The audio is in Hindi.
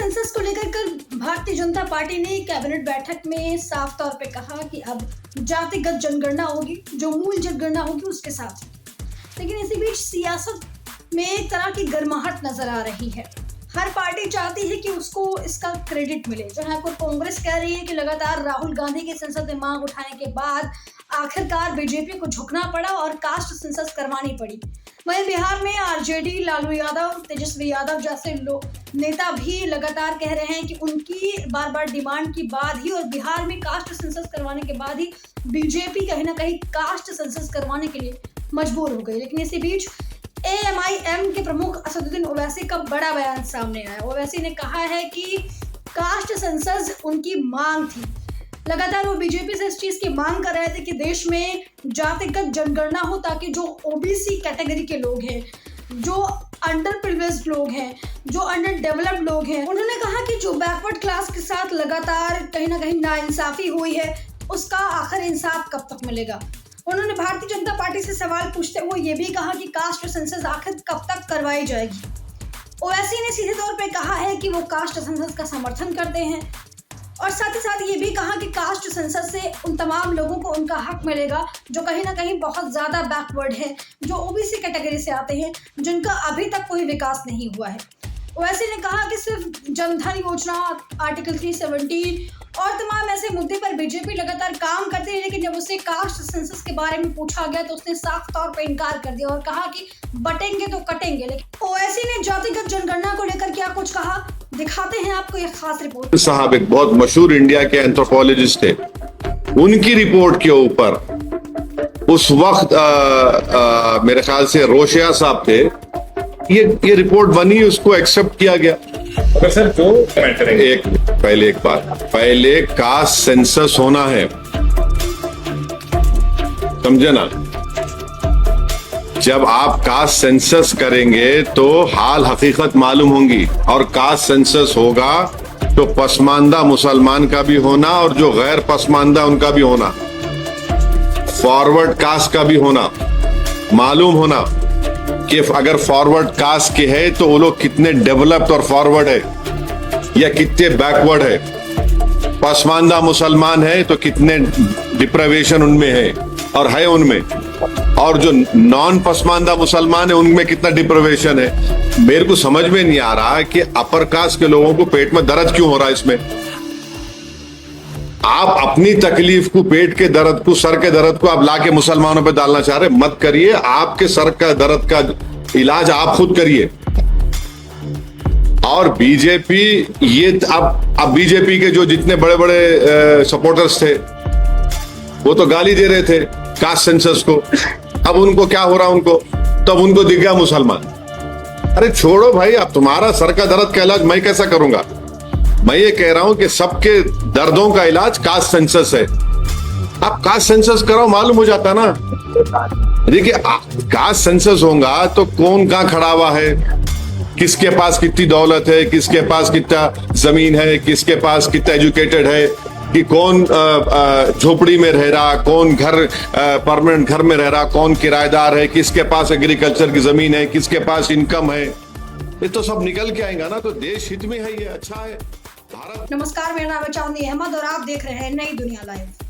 सेंसस को लेकर कल भारतीय जनता पार्टी ने कैबिनेट बैठक में साफ तौर पे कहा कि अब जातिगत जनगणना होगी, जो मूल जनगणना होगी उसके साथ। लेकिन इसी बीच सियासत में एक तरह की गर्माहट नजर आ रही है। हर पार्टी चाहती है कि उसको इसका क्रेडिट मिले। जहां पर कांग्रेस कह रही है कि लगातार राहुल गांधी के संसद में मांग उठाने के बाद आखिरकार बीजेपी को झुकना पड़ा और कास्ट सेंसस करवानी पड़ी। वहीं बिहार में आरजेडी, लालू यादव, तेजस्वी यादव जैसे नेता भी लगातार कह रहे हैं कि उनकी बार बार डिमांड के बाद ही और बिहार में कास्ट सेंसस करवाने के बाद ही बीजेपी कहीं ना कहीं कास्ट सेंसस करवाने के लिए मजबूर हो गई। लेकिन इसी बीच AMIM के प्रमुख असदुद्दीन ओवैसी का बड़ा बयान सामने आया। ओवैसी ने कहा है कि कास्ट सेंसस उनकी मांग थी। लगातार वो बीजेपी से इस चीज की मांग कर रहे थे कि देश में जातिगत जनगणना हो, ताकि जो OBC कैटेगरी के लोग हैं, जो अंडर प्रिविलेज्ड लोग हैं, जो अंडर डेवलप्ड लोग हैं, उन्होंने कहा कि जो बैकवर्ड क्लास के साथ लगातार कहीं ना कहीं नाइंसाफी हुई है, उसका आखिर इंसाफ कब तक मिलेगा। उन्होंने भारतीय जनता पार्टी से सवाल पूछते हुए ये भी कहा कि कास्ट सेंसस आखिर कब तक करवाई जाएगी। ओवैसी ने सीधे तौर पे कहा है कि वो कास्ट सेंसस का समर्थन करते हैं और साथ ही साथ ये भी कहा कि कास्ट सेंसस से उन तमाम लोगों को उनका हक मिलेगा जो कहीं ना कहीं बहुत ज्यादा बैकवर्ड है, जो OBC कैटेगरी से आते हैं, जिनका अभी तक कोई विकास नहीं हुआ है। ओवैसी ने कहा कि सिर्फ जनधन योजना, आर्टिकल 370 और तमाम ऐसे मुद्दे पर बीजेपी लगातार काम करती है, लेकिन जब उससे कास्ट सेंसस के बारे में पूछा गया तो उसने साफ तौर पर इनकार कर दिया और कहा कि बटेंगे तो कटेंगे। लेकिन ओवैसी ने जातिगत जनगणना को लेकर क्या कुछ कहा, दिखाते हैं आपको एक खास रिपोर्ट। साहब एक बहुत मशहूर इंडिया के एंथ्रोपोलॉजिस्ट थे, उनकी रिपोर्ट के ऊपर उस वक्त मेरे ख्याल से रोशिया साहब थे, ये रिपोर्ट बनी, उसको एक्सेप्ट किया गया। सर जो एक बात, पहले कास्ट सेंसस होना है, समझे ना। जब आप कास्ट सेंसस करेंगे तो हाल हकीकत मालूम होंगी, और कास्ट सेंसस होगा तो पसमानदा मुसलमान का भी होना और जो गैर पसमानदा उनका भी होना, फॉरवर्ड कास्ट का भी होना, मालूम होना कि अगर फॉरवर्ड कास्ट के है तो वो लोग कितने डेवलप्ड और फॉरवर्ड है या कितने बैकवर्ड है, पसमानदा मुसलमान है तो कितने डिप्रावेशन उनमें है और है उनमें, और जो नॉन पसमानदा मुसलमान है उनमें कितना डिप्रावेशन है। मेरे को समझ में नहीं आ रहा कि अपर कास्ट के लोगों को पेट में दर्द क्यों हो रहा है। इसमें आप अपनी तकलीफ को, पेट के दर्द को, सर के दर्द को आप लाके मुसलमानों पे डालना चाह रहे, मत करिए। आपके सर का दर्द का इलाज आप खुद करिए। और बीजेपी ये अब बीजेपी के जो जितने बड़े बड़े सपोर्टर्स थे वो तो गाली दे रहे थे कास्ट सेंसस को। अब उनको क्या हो रहा, उनको तब उनको दिख गया मुसलमान। अरे छोड़ो भाई, अब तुम्हारा सर का दर्द का इलाज मैं कैसा करूंगा। मैं ये कह रहा हूं कि सबके दर्दों का इलाज कास्ट सेंसस है। आप कास्ट सेंसस कराओ, मालूम हो जाता ना। देखिए कास्ट सेंसस होगा तो कौन कहां खड़ा हुआ है, किसके पास कितनी दौलत है, किसके पास कितना जमीन है, किसके पास कितना एजुकेटेड है, कि कौन झोपड़ी में रह रहा, कौन घर परमानेंट घर में रह रहा, कौन किराएदार है, किसके पास एग्रीकल्चर की जमीन है, किसके पास इनकम है, ये तो सब निकल के आएगा ना। तो देश हित में है, ये अच्छा है भारत। नमस्कार, मेरा नाम है चांदनी अहमद और आप देख रहे हैं नई दुनिया लाइव।